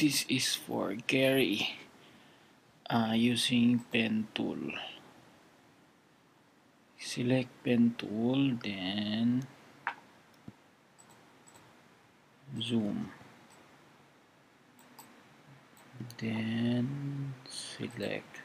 This is for Gary using pen tool. Select pen tool, then zoom, then select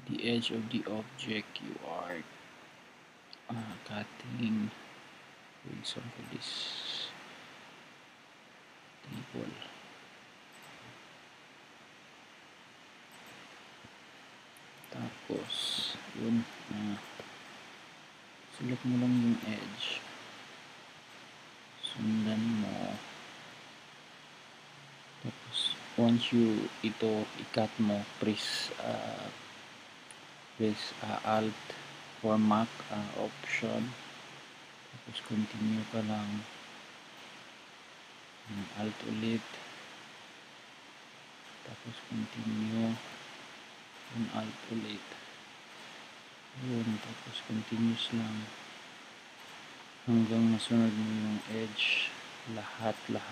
the edge of the object you are cutting. For example, this table. Tapos yun, select mo lang yung edge, sundan mo, tapos once ito i-cut mo, press alt or Mac option, tapos continue ka lang, alt ulit, tapos continue, alt ulit, yun, tapos continuous lang hanggang masunod mo yung edge lahat na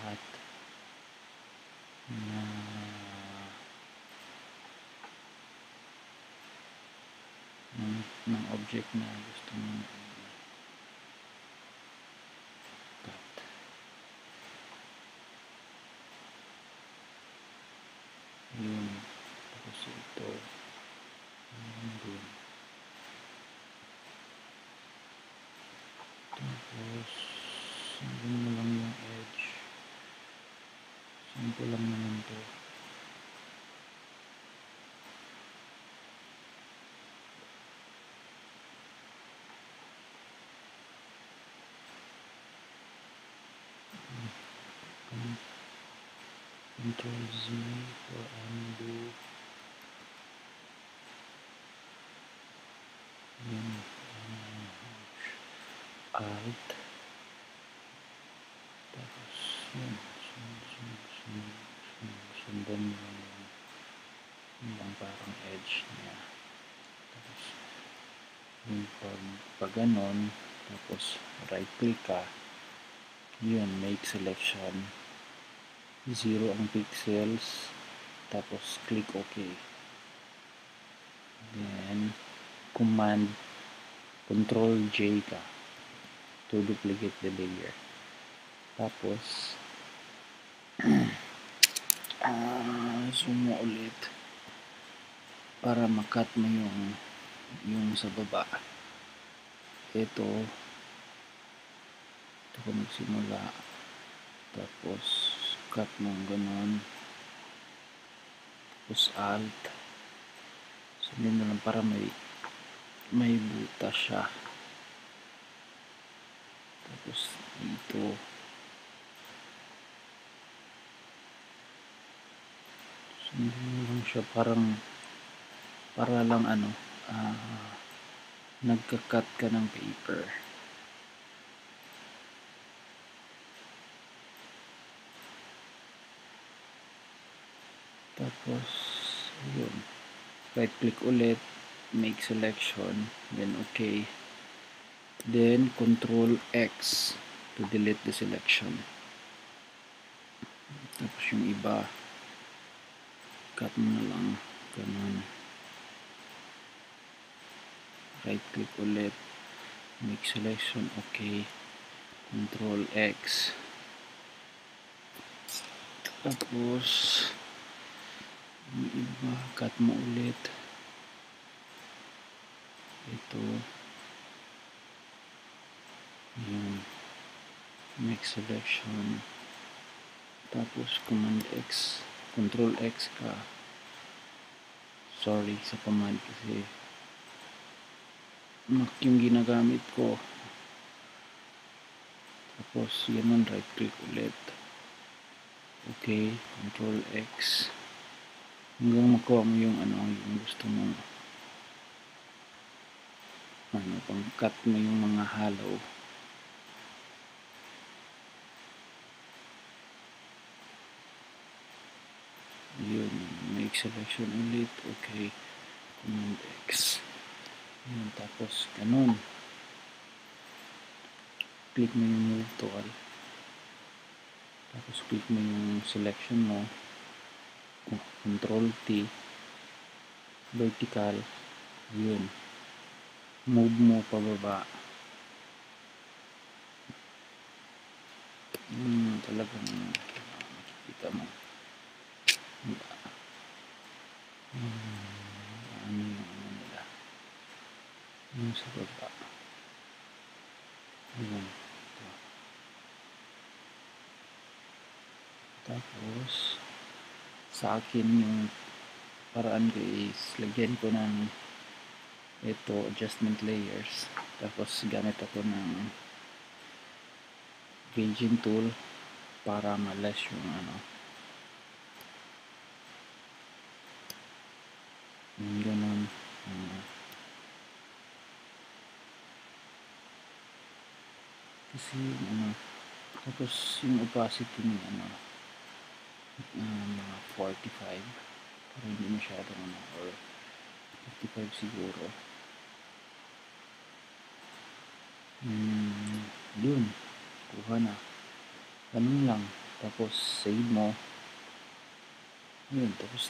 ng object na gusto mo cut. Yun, tapos ito dun, tapos hanggang mo lang yung edge. Simple lang naman to. Control Z for undo. Yun, alt, tapos yun, sundan yung parang edge niya, tapos yung pag ganon, tapos right click ka, yun, make selection, 0 ang pixels, tapos click OK, then command control J ka to duplicate the layer, tapos zoom mo ulit para makat mo yung sa baba. Ito ka magsimula, tapos cut mo ganon, tapos alt, sundin mo lang para may butas siya, tapos dito sundin mo lang siya para lang nagka-cut ka ng paper. Tapos yun, right click ulit, make selection, then OK, then control X to delete the selection. Tapos yung iba cut mo na lang ganun, right click ulit, make selection, OK, control X, tapos yung iba cut mo ulit, ito yun, make selection, tapos command X, control X ka, sorry sa command kasi Mac yung ginagamit ko, tapos yun, right click ulit, OK, control X, hanggang makuha mo yung yung gusto mong pang cut mo yung mga hollow. Yun, make selection ulit, OK, command X, Yun, tapos ganun. Click mo yung move tool. Tapos click mo yung selection mo. Control T. Vertical. Yun. Move mo pababa. Talagang makikita mo. Ano yung nila. Yung sa baba. Yun. Tapos sa akin yung paraan ko is lagyan ko ng ito adjustment layers, tapos gamit ako ng gradient tool para ma-less yung yung ganun. Kasi tapos yung opacity ni mga 45 para hindi masyadong or 55 siguro. Yun, kuha na, ganun lang. Tapos save mo. Yun, tapos